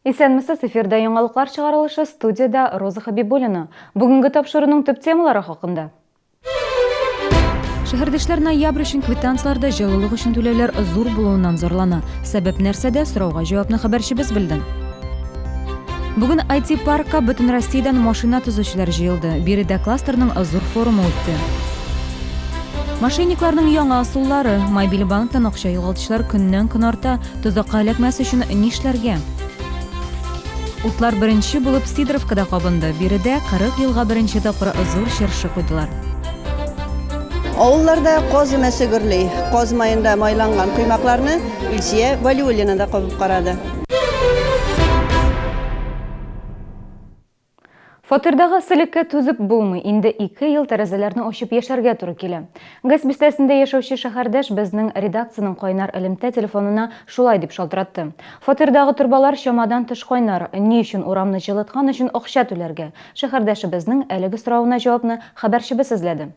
Исәнмесез, эфирда яңалыклар чыгарылышы, студияда Роза Хабибуллина. Бүгінгі тапшырының төп темалары хакында. Шәһәрдәшләр ноябрь өчен квитанцияларда җылылык өчен түләүләр зур булуыннан зарлана. Сәбәп нәрсәдә, сорауга җавапны хәбәрчебез белде. Бүгін IT паркка бөтен Россиядан машина төзүчеләр җыелды. Биредә кластерның зур форумы үтте. Мошенникларның яңа асуллары, мобиль банктан акча югалтучылар көннән-көн арта, тозакка эләкмәс өчен нишләргә? Утлар беренче булып Сидоровкада кабынды. Биредә 40 елга беренче тапкыр зур чыршы куйдылар. Авылларда коз мәсе гөрлей. Коз майында майланган кыймакларны Илсия Валиуллина да кабып карады. Фатирдагы силеккә түзеп булмый. Инде 2 ел тәрәзәләрне ачып яшәргә туры килә. Газ бистәсендә яшәүче шәһәрдәш безнең редакциянең кайнар элемтә телефонына шулай дип шалтыратты. Фатирдагы турбалар чамадан тыш кайнар. Ни өчен урамны җылыткан өчен акча түләргә? Шәһәрдәше безнең әлеге сорауына җавапны хәбәрчебез эзләде.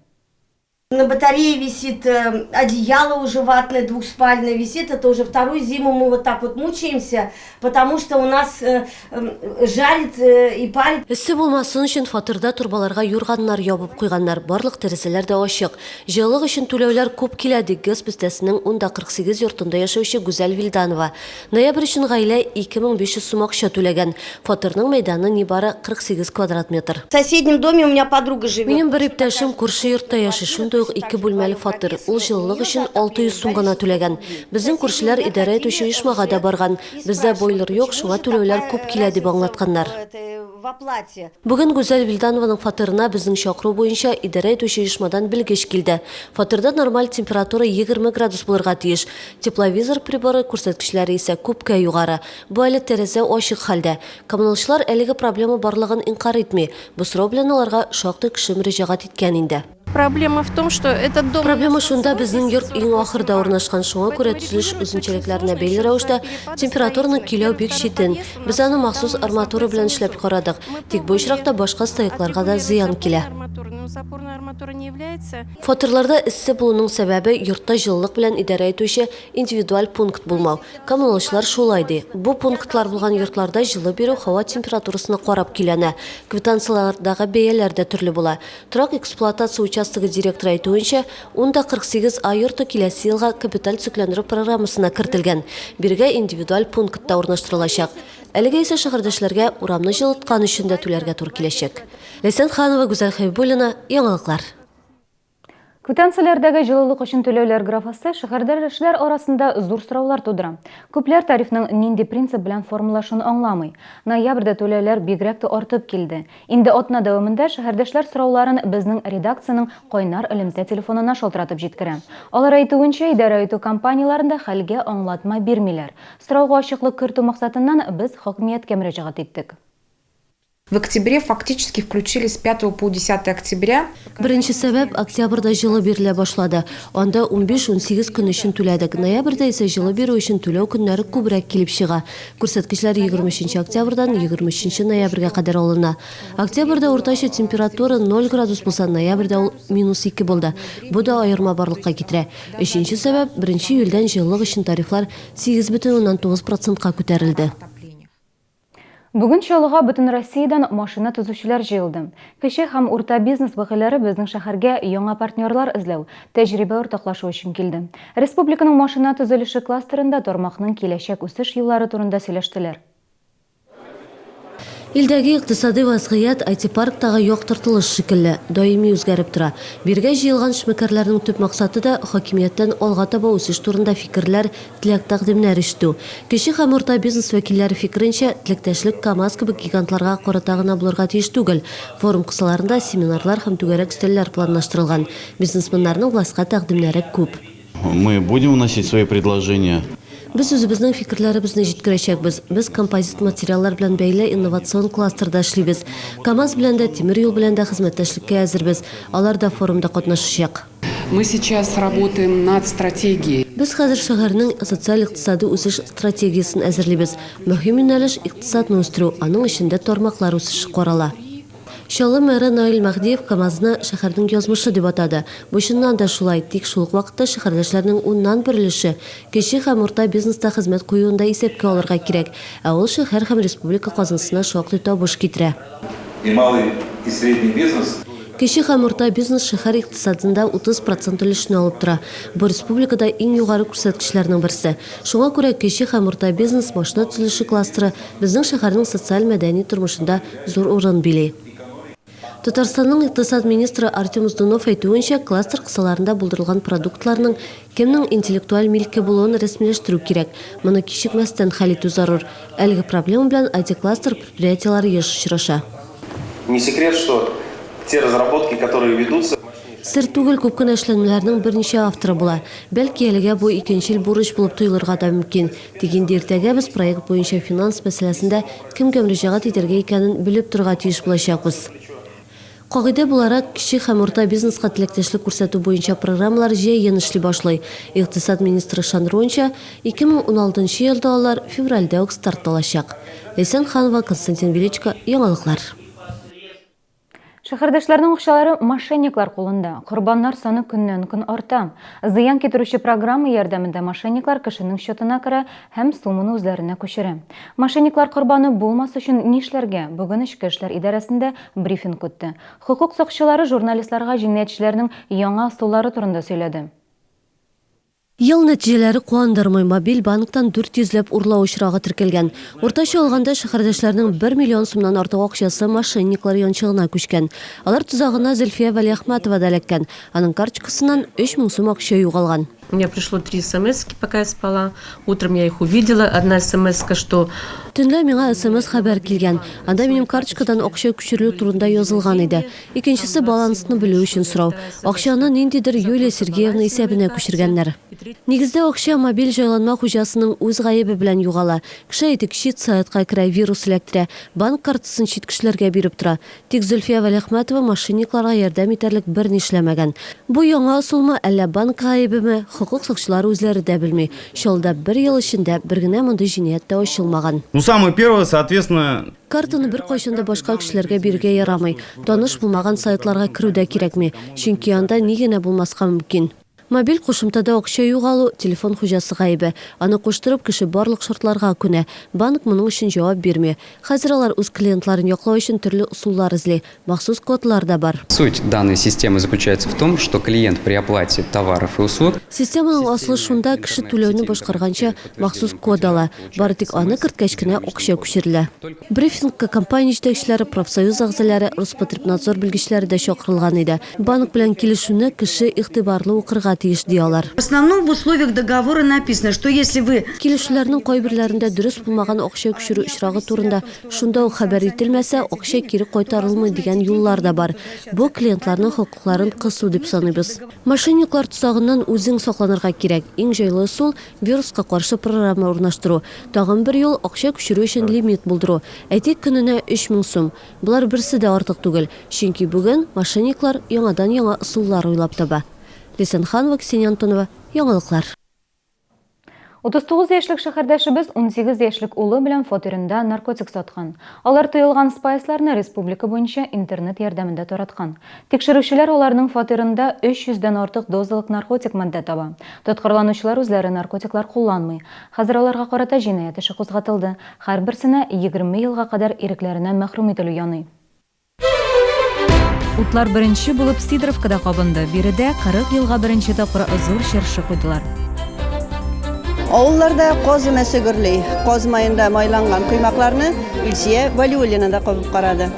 На батарее висит одеяло уже ватное, двухспальное висит. Это уже вторую зиму мы вот так вот мучаемся, потому что у нас жарит и парит. Эссе булмасын өчен фатирда турбаларга юрганнар ябып куйганнар. Барлык тәрәзәләр дә ачык. Җылылык өчен түләүләр күп килә, ди газ бистәсенең 48 йортында яшәүче Гүзәл Вилданова. Ноябрь өчен гаилә 2500 сум акча түләгән. Фатирның мәйданы нибары 48 квадрат метр. В соседнем доме у меня подруга живет. Минем бер иптәшем күрше йортта яши. 2 бүлмәле фатир. Ул җылылык өчен 600 сум гына түләгән. Безнең күршеләр идарә итүче оешмага да барган. Бездә бойлер юк, шуңа түләүләр күп килә дип аңлатканнар. Бүген Гүзәл Вилданованың фатирына безнең чакыру буенча идарә итүче оешмадан белгеч килде. Фатирда нормаль температура 20 градус булырга тиеш. Тепловизор приборы күрсәткечләре исә күпкә югары. Бу әле тәрәзә ачык хәлдә. Коммуналчылар әлеге проблема барлыгын инкар итми. Бу сорау белән аларга шактый кеше мөрәҗәгать иткән инде. Проблема в том, что этот дом... Проблема шунда, безнең йорт иң ахырда урнашкан, шуңа күрә төзелеш үзенчәлекләренә бәйле рәвештә температураның киләү бик читен. Без аны махсус арматура белән эшләп карадык. Тик бу очракта башка стоякларга да зыян килә. Фатирларда эссе булуның сәбәбе йортта җылылык белән идарә итүче индивидуаль пункт булмау. Коммуналчылар шулай ди. Бу пунктлар булган йортларда җылы бирү һава температурасына карап киләнә. Квитанциялардагы бәяләр дә төрле була. Торак эксплуатация участогы директоры әйтүенчә, унда 48 ай йорты киләсе елга капиталь төзекләндерү программасына кертелгән. Биргә индивидуаль пунктта урнаштырылачак. Әлегә исә шәһәрдәшләргә урамны җылыткан өчен дә түләргә туры киләчәк. Ләйсән Ханова, Гүзәл Хәбибуллина, яңалыклар. Квитанцияләрдәге җылылык өчен түләүләр графасы шәһәрдәшләр арасында зур сораулар тудыра. Күпләр тарифның нинди принцип белән формулашын аңламый. Ноябрьдә түләүләр бигрәк тә артып килде. Инде атна дәвамында шәһәрдәшләр сорауларын безнең редакциянең кайнар элемтә телефонына шалтыратып җиткерә. Алар әйтүенчә, идарә итү компанияларында хәлгә аңлатма бирмиләр. Сорауга ачыклык кертү максатыннан без хакимияткә мөрәҗәгать иттек. В октябре фактически включили с 5 по 10 октября. Беренче сәбәп октябрьдә җылы бирелә башлады. Анда 15-18 көн өчен түләдек. Ноябрьдә исә җылы бирү өчен түләү көннәре күбрәк килеп чыга. Күрсәткечләр 23 октябрьдән 23 ноябрьгә кадәр алына. Октябрьдә уртача температура 0 градус булса, ноябрьдә ул -2 булды. Бу да аерма барлыкка китерә. Өченче сәбәп 1 июльдән җылылык өчен тарифлар 8,9%-ка күтәрелде. Бүген чалыга бөтен Россиядан машина төзүчеләр җыелды. Кече һәм урта бизнес вәкилләре безнең шәһәргә яңа партнерлар эзләү, тәҗрибә уртаклашу өчен килде. Республиканың машина төзелеше кластерында тармакның киләчәк үсеш юллары турында сөйләштеләр. Илдәге икътисади вазгыять IT парктагы яктыртылыш шикелле даими үзгәреп тора. Биргә җыелган эшмәкәрләрнең төп максаты да хакимияттән алга таба үсеш турында фикерләр, теләк тәкъдимнәр ишетү. Кече һәм урта бизнес вәкилләре фикеренчә, теләктәшлек КАМАЗ кебек гигантларга карата гына булырга тиеш түгел. Форум кысаларында семинарлар һәм түгәрәк өстәлләр планлаштырылган. Бизнесменнарның властька тәкъдимнәре күп. Мы будем вносить свои предложения. Без үзебезнең фикерләребезне җиткерәчәкбез. Без композит материаллар белән бәйле инновацион кластерда эшлибез. КАМАЗ белән дә, тимер юл белән дә хезмәттәшлеккә әзербез. Алар да форумда катнашачак. Мы сейчас работаем над стратегией. Без хәзер шәһәрнең социаль-икътисади үсеш стратегиясын әзерлибез. Мөһим юнәлеш икътисадны үстерү, аның эчендә тармаклар үсеше карала. Шалы мэрі Наиль Махдиев КамАЗны шәһәрнең язмышы деп атады. Бушыннан да шулай, тик шул ук вакытта шәһәрдәшләрнең уннан берилеше кече һәм урта бизнеста хезмәт куюында исәпкә алырга кирәк. Ә ул шәһәр һәм республика казынасына шактый табыш китерә. И малый и средний бизнес. Кече һәм урта бизнес шәһәр икътисадында 30% өлешне алып тора. Бу республикада иң югары күрсәткечләрнең берсе. Шуңа күрә кече һәм урта бизнес машина төзелеше кластеры безнең шәһәрнең социаль-мәдәни тормышында зур урын били. Татарстанның икътисад министры Артем Уздунов әйтүенчә, кластер кысаларында булдырылган продуктларның кемнең интеллектуаль милке булуын рәсмиләштерү кирәк. Моны кичекмәстән хәл итү зарур. Әлеге проблема белән IT-кластер предприятиеләре еш очраша. Не секрет, что те разработки, которые ведутся, Сер түгел, күп кенә эшләнмәләрнең берничә авторы була. Бәлки әлегә бу икенчел бурыч булып тоелырга да мөмкин. Тик инде иртәгә без проект буенча финанс мәсьәләсендә кемгә мөрәҗәгать итәргә икәнен белеп торырга тиеш булачакбыз. Кагыйдә буларак, кече һәм урта бизнеска теләктәшлек күрсәтү буенча программалар җәен эшли башлый. Икътисад министры ышандыруынча, 2016 елда алар февральдә үк стартлашачак. Ләйсән Ханова, Константин Величко, яңалыклар. Шәһәрдәшләрнең акчалары мошенниклар кулында. Корбаннар саны көннән-көн арта. Зыян китерүче программа ярдәмендә мошенниклар кешенең счетына керә һәм сумманы үзләренә күчерә. Мошенниклар корбаны булмас өчен нишләргә? Бүген Эчке эшләр идарәсендә брифинг үтте. Хокук сакчылары журналистларга җинаятьчеләрнең яңа ысуллары турында сөйләде. Ел нәтиҗәләре куандырмый, мобиль банктан 400ләп урлау очрагы теркәлгән. Уртача алганда шәһәрдәшләрнең 1 миллион сумнан артык акчасы мошенниклар янчыгына күчкән. Алар тузагына Зөлфия Вәлиәхмәтова да эләккән. Аның карточкасыннан 3000 сум акча югалган. Мне пришло 3 смс-ки, пока я спала. Утром я их увидела. Одна смс-ка, что... Төнлә миңа СМС хәбәр килгән. Анда минем карточкадан акча күчерү турында язылган иде. Икенчесе балансны белү өчен сорау. Акчаны ниндидер Юлия Сергеевна исәбенә күчергәннәр. Нигездә акча мобиль җайланма хуҗасының үз гаебе белән югала. Кеше әйтик чит сайтка керә, вирус эләктерә, банк картасын чит кешеләргә биреп тора. Тик Зөлфия Вәлиәхмәтова мошенникларга ярдәм итәрлек бер ни эшләмәгән. Бу яңа ысулмы, әллә банк гаебеме? Хокук сакчылары үзләре дә белми. Шулда 1 ел эчендә бер генә мондый җинаять та ачылмаган. самое первое, соответственно... Картаны бер кайчанда башка кешеләргә бирергә ярамый. Таныш булмаган сайтларга керүдә кирәкми. Чөнки анда ни генә булмаска мөмкин. Мобиль кушымтада акча югалу, телефон хуҗасы гаебе. Аны куштырып кеше барлык шартларга күнә. Банк моның өчен җавап бирми. Хәзер алар үз клиентларын яклау өчен төрле усуллар эзли. Махсус кодлар да бар. Суть данной системы заключается в том, что клиент при оплате товаров и услуг Системаның асылы шунда, кеше түләүне башкарганча махсус код ала. Бары тик аны керткәч кенә акча күчерелә. Брифингка компания җитәкчеләре, профсоюз әгъзалары, Роспотребнадзор белгечләре дә чакырылган иде. Банк белән килешүне кеше игътибарлы укырга тиеш диялар. В основном в условиях договора написано, что если вы... Килешүләрнең кайберләрендә дөрес булмаган акча күчерү очрагы турында шунда ук хәбәр ителмәсә, акча кире кайтарылмый дигән юллар да бар. Бу клиентларның хокукларын кысу дип саныйбыз. Мошенниклар тусагыннан үзең сакланырга кирәк. Иң җайлы усул вируска каршы программа урнаштыру. Тагын бер юл акча күчерү өчен лимит булдыру. Әйтик, көненә 3000 сум. Булар берсе дә артык түгел. Чөнки бүген мошенниклар яңа усуллар уйлап таба. Ләйсән Ханова, Ксения Антонова, яңалыклар. 39 яшьлек шәһәрдәшебез 18 яшьлек улы белән фатирында наркотик саткан. Алар тыелган спайсларны республика буенча интернет ярдәмендә тараткан. Тикшерүчеләр аларның фатирында 300дән артык дозалык наркотик матдә таба. Тоткарланучылар үзләре наркотиклар кулланмый. Хәзер аларга карата җинаять эше кузгатылды. Һәрберсенә 20 елга кадәр ирекләреннән мәхрүм итү яный. Утлар беренче булып Сидоровкада кабынды. Биредә 40 елга беренче тапкыр зур чыршы куйдылар. Авылларда каз мәсе гөрлей. Каз майында майланган кыймакларны Илсия Валиуллина да кабып карады.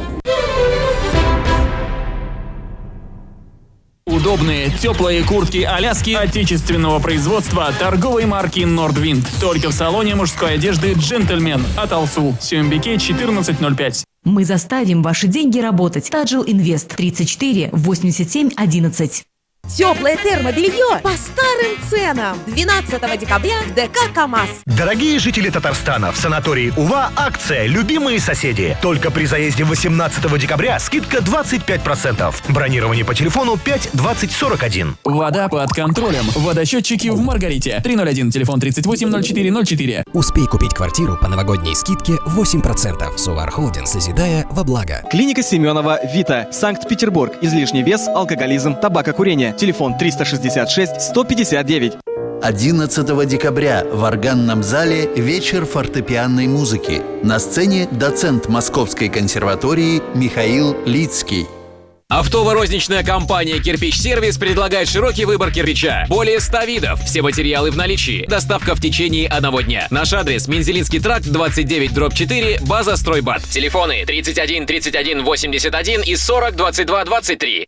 Удобные, теплые куртки Аляски отечественного производства торговой марки Nordwind. Только в салоне мужской одежды «Джентльмен» от Алсу. Сюмбике 1405. Мы заставим ваши деньги работать. Таджил Инвест 34 87 11. Теплое термобелье по старым ценам. 12 декабря в ДК КамАЗ. Дорогие жители Татарстана, в санатории Ува акция «Любимые соседи». Только при заезде 18 декабря скидка 25%. Бронирование по телефону 5 20 41. Вода под контролем. Водосчетчики в Маргарите. 301, телефон 380404. Успей купить квартиру по новогодней скидке 8%. Сувар Холдинг, созидая во благо. Клиника Семенова Вита. Санкт-Петербург. Излишний вес, алкоголизм, табакокурение. Телефон 366 159. 11 декабря в органном зале вечер фортепианной музыки. На сцене доцент Московской консерватории Михаил Лицкий. Оптово-розничная компания «Кирпич-сервис» предлагает широкий выбор кирпича. Более 100 видов. Все материалы в наличии. Доставка в течение 1 дня. Наш адрес: Мензелинский тракт, 29/4, база «Стройбат». Телефоны 31 31 81 и 40 22 23.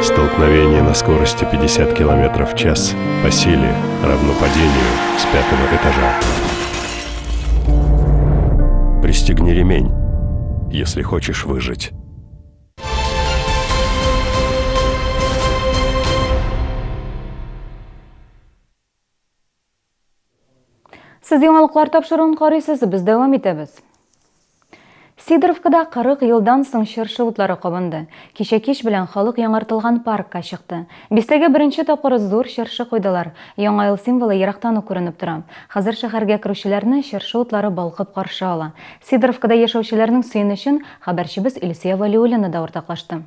Столкновение на скорости 50 км в час по силе равно падению с 5-го этажа. Пристегни ремень, если хочешь выжить. Siz яңалыклар тапшыруын карыйсыз, biz devam etamiz. Сидоровкада 40 yıldan соң шыршы утлары кабынды. Кичә кич белән халык яңартылган паркка чыкты. Бистәгә беренче тапкыр зур шыршы куйдылар. Яңа ел символы ерактан күренеп тора. Хәзер шәһәргә керүчеләрне шыршы утлары балкып каршы ала. Сидоровкада яшәүчеләрнең сөенечен хәбәрчебез Илсия Валиуллина да ортаклашты.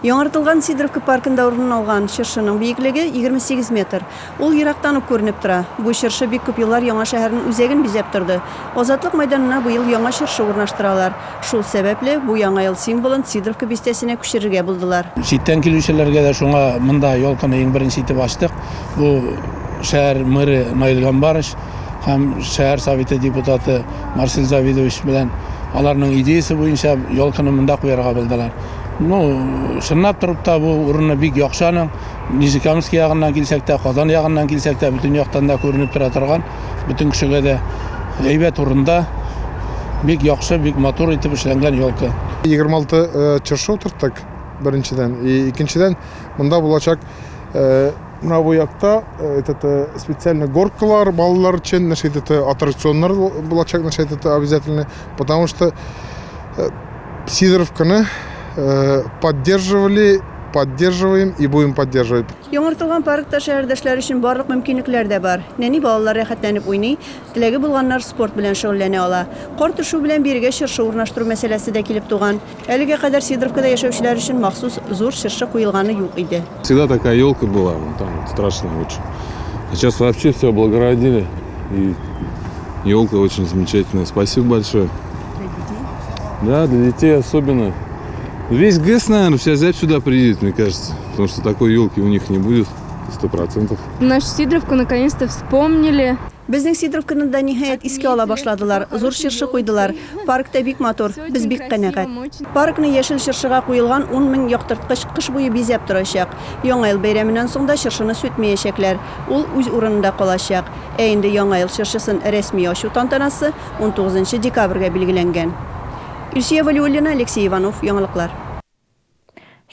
Яңартылган Сидоровка паркында урын алган шыршының биеклеге 28 метр. Ул ерактан ук күренеп тора. Бу шыршы бик күп еллар яңа шәһәрнең үзәген бизәп торды. Азатлык мәйданына быел яңа шыршы урнаштыралар. Шул сәбәпле бу яңа ел символын Сидоровка бистәсенә күчерергә булдылар. Читтән килүчеләргә дә шуңа монда ялканы иң беренче итеп ачтык. Бу шәһәр мэры Наил Гамбаров һәм шәһәр советы депутаты Марсель Завидович белән аларның идеясы буенча ялканы монда куярга булдылар. Шынлап торып та бу урынны бик яхшаның. Нижекамский ягыннан килсәк тә, Казан ягыннан килсәк тә, бүтән яктан да күренеп тора торган. Бүтән кешегә дә әйбәт урында, бик яхшы, бик матур итеп эшләнгән ялка. 26 чыршы утырттык беренчедән. Икенчедән монда булачак на бу якта специальный горкалар балалар өчен, аттракционнар булачак обязательно, потому что Сидоровканы поддерживаем и будем поддерживать. Яңартылган паркта шәһәрдәшләр өчен барлык мөмкинлекләр дә бар. Нәни балалар рәхәтләнеп уйный, теләге булганнар спорт белән шөгыльләнә ала. Кар төшү белән биргә шыршы урнаштыру мәсьәләсе дә килеп туган. Әлегә кадәр Сидоровкада яшәүчеләр өчен махсус зур шыршы куелганы юк иде. Всегда такая елка была, там страшно очень. А сейчас вообще все облагородили, и елка очень замечательная. Спасибо большое. Да, для детей особенно. Весь ГЭС, наверное, вся зябь сюда приедет, мне кажется, потому что такой елки у них не будет 100%. Нашу Сидоровку наконец-то вспомнили. Безнең Сидоровканы да ниһаять искә ала башладылар. Зур шыршы куйдылар. Паркта бик матур, без бик канәгать. Паркны яшел шыршыга куелган 10 000 яктырткыч кыш буе бизәп торачак. Яңа ел бәйрәменнән соң да шыршыны сүтмәячәкләр. Ул үз урынында калачак. Инде яңа ел шыршысын рәсми ачу тантанасы 19 декабрьгә билгеләнгән. Илсия Валиуллина, Алексей Иванов, яңалыклар.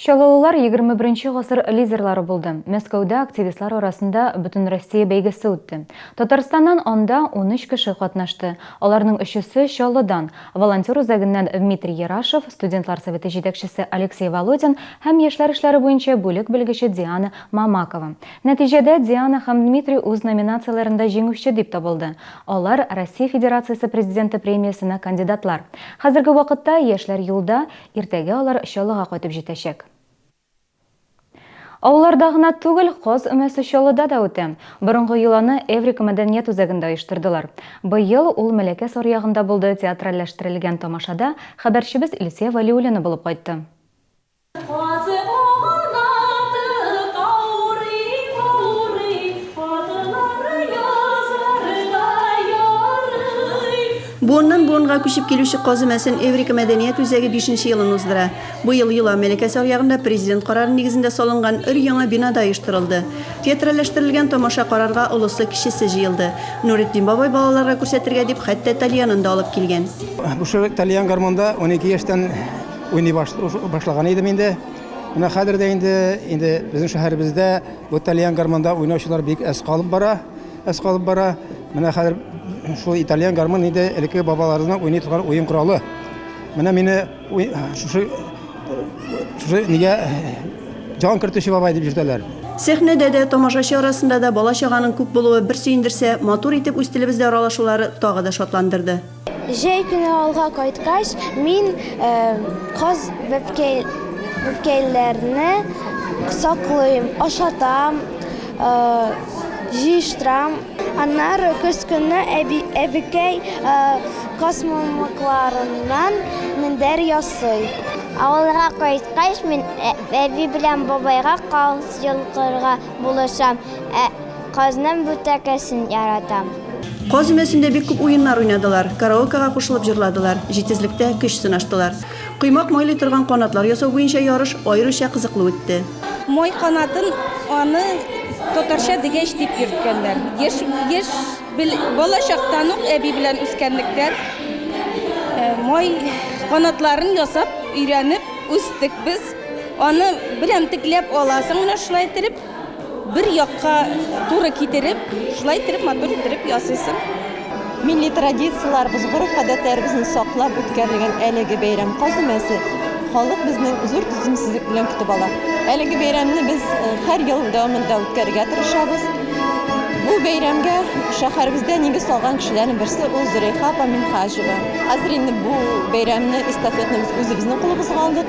Шалалылар 21 гасыр лидерлары булды. Мәскәүдә активистлар арасында Бөтен Россия бәйгесе үтте. Татарстаннан анда 13 кеше катнашты. Аларның 3-се Чаллыдан. Волонтер үзәгеннән Дмитрий Ярашев, студентлар советы җитәкчесе Алексей Володин һәм яшьләр эшләре буенча бүлек белгече Диана Мамакова. Нәтиҗәдә Диана һәм Дмитрий үз номинацияләрендә җиңүче дип табылды. Алар Россия Федерациясе президенты премиясенә кандидатлар. Хәзерге вакытта яшьләр юлда, иртәгә алар Чаллыга кайтып җитәчәк. Авылларда гына түгел, Каз өмәсе Чаллыда да үтә. Борынгы йоланы Эврика мәдәният үзәгендә оештырдылар. Быел ул Мәләкәс аръягында булды. Театральләштерелгән тамашада хәбәрчебез Илсия Валиуллина булып кайтты. Буыннан буынға күшіп келуші Казымәсен Эврика мәдәният үзәге 5-нче елын уздыра. Бу ел Йыла мәләкәсе аръягында президент карары нигезендә салынган өр-яңа бинада оештырылды. Театральләштерелгән тамаша карарга олысы кишесе җыелды. Нуретдин бабай балаларга күрсәтергә дип хәтта тальянын да алып килгән. Бу тальян гармонда 12 яшьтән уйный башлаган идем инде. Менә хәзер дә инде безнең шәһәребездә бу тальян гармонда уйнаучылар бик әз калып бара. Менә хәзер шул итальян гармон инде элекке бабаларыбызның уйный торган уен коралы. Менә мине шушы нигә җан кертүче бабай дип йөртәләр. Сәхнәдә дә тамашачы арасында да бала чаганың күп булуы бер сөендерсә, матур итеп үз телебездә аралашулары тагы да шатландырды. Җәй көне алга кайткач, мин каз бәбкәйләрне саклыйм, ашатам, җыштырам. Аннары көз көне әбекәй космомакларыннан мендәр ясый. Авылга кайткач, мин әби белән бабайга каз йолкырга булышам. Казның бүтәкәсен яратам. Казымәсендә бик күп уеннар уйнадылар, караокега кушылып җырладылар, җитезлектә көч сынаштылар. Кыймак майлы торган канатлар ясау буенча ярыш аеруча кызыклы үтте. Май канатын аны татарча дигәч дип йөрткәннәр. Яшь бала чактан ук әби белән үскәнлектән май канатларын ясап өйрәнеп үстек без. Аны белән текләп аласың, менә шулай итеп bir якка туры китереп, шулай итеп матур итеп ясыйсың. Милли традицияларыбыз, гореф-гадәтләребезне саклап үткәрелгән әлеге бәйрәм Казымәсе халык безнең зур түземсезлек белән көтеп ала. Әлеге бәйрәмне без һәр ел дәвамында үткәрергә тырышабыз. Бу бәйрәмгә шәһәребездә нигез салган кешеләрнең берсе ул Зурейха апа Минхажева. Хәзер инде бу бәйрәмне эстафетаны без үзебезнең кулыбызга алдык.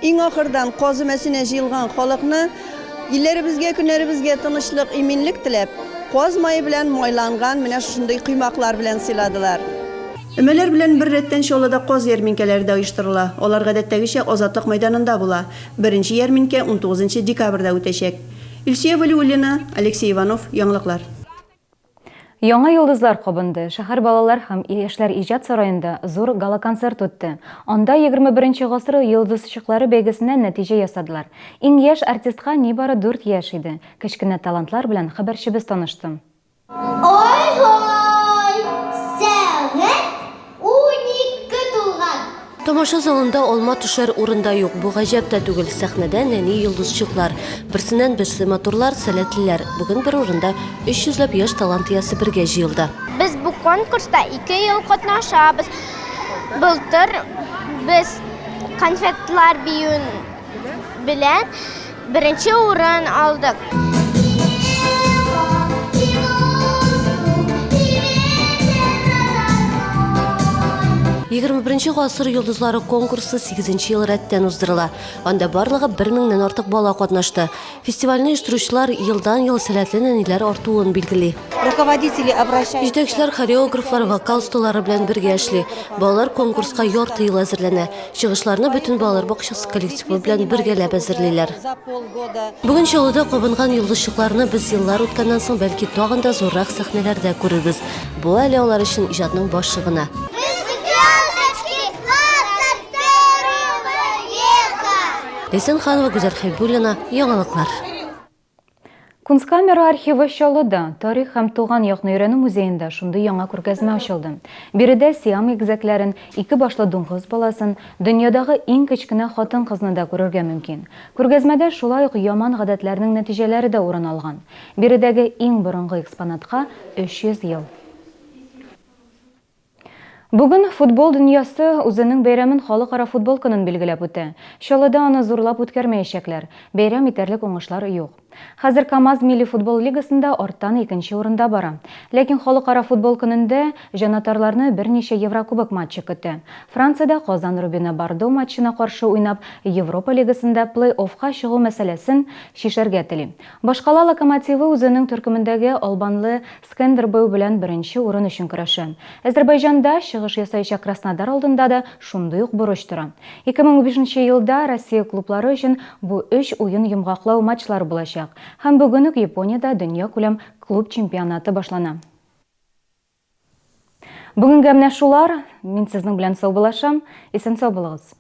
Иң ахырдан Казымәсенә җыелган халыкны илләребезгә, көннәребезгә тынычлык, иминлек теләп, каз майы белән майланган менә шундый кыймаклар белән сыйладылар. Өмәләр белән бер рәттән Чаллыда каз ярминкәләре дә оештырыла. Алар гадәттәгечә Азатлык мәйданында була. Беренче ярминкә 19 декабрьдә үтәчәк. Илсия Валиуллина, Алексей Иванов, яңалыклар. Яңа йолдызлар кабынды. Шәһәр балалар һәм яшьләр иҗат сараенда зур гала-концерт үтте. Анда 21 гасыр йолдызчыклары бәйгесенә нәтиҗә ясадылар. Иң яшь артистка нибары 4 яшь иде. Кечкенә талантлар белән хәбәрчебез танышты. Тамаша залында алма төшәр урында юк. Бу гаҗәп тә түгел. Сәхнәдә нәни йолдызчыклар. Берсеннән берсе матурлар, сәләтлеләр. Бүген бер урында 300 яшь талант иясе бергә җыелды. Без бу конкурста 2 ел катнашабыз. Былтыр без конфетлар биюн белән беренче урын алдык. 21 гасыр йолдызлары конкурсы 8 ел рәттән уздырыла. Анда барлыгы 1000-нән артык бала катнашты. Фестивальне оештыручылар елдан-ел сәләтле нәниләр артуын билгели. Җитәкчеләр, хореографлар, вокал осталары белән бергә эшли. Балалар конкурска ярты ел әзерләнә. Чыгышларны бөтен балалар бакчасы коллективы белән бергәләп әзерлиләр. Бүген Чаллыда кабынган йолдызчыкларны без еллар үткәннән соң бәлки тагын да зуррак сәхнәләрдә күрербез. Бу әле алар өчен иҗатның башы гына. Лесен Ханова, Гүзәл Хәйбуллина, яңалыклар. Кунсткамера архивы Чаллыда тарих һәм туган якны өйрәнү музеенда шундый яңа күргәзмә ачылды. Биредә Сиам игезәкләрен, 2 башлы дуңгыз баласын, дөньядагы иң кечкенә хатын-кызны да күрергә мөмкин. Күргәзмәдә шулай ук яман гадәтләрнең нәтиҗәләре дә урын алган. Биредәге иң борынгы экспонатка 300 ел. Бүген футбол дөньясы үзенең бәйрәмен халыкара футбол көнен билгеләп үтә. Чаллыда аны зурлап үткәрмәячәкләр. Бәйрәм итәрлек уңышлар юк. Хәзер КамАЗ милли футбол лигасында арттан 2нче урында бара. Ләкин халыкара футбол көнендә җанатарларны берничә Еврокубок матчы көтә. Франциядә Казан Рубины Бордо матчына каршы уйнап, Европа лигасында плей-оффка чыгу мәсьәләсен шишәргә тели. Башкала Локомотивы үзенең төркемендәге албанлы Скандербeu белән беренче урын өчен көрәшә. Әзербайҗанда чыгыш ясаячак Краснодар алдында да шундый ук бурыч тора. 2005 елда Россия клублары өчен бу 3 уен йомгаклау матчлары булачак. Һәм бүген үк Япониядә дөнья күләм клуб чемпионаты башлана. Бүгінгі менә шулар, мин сезнең белән сау булашам, исән сау булыгыз.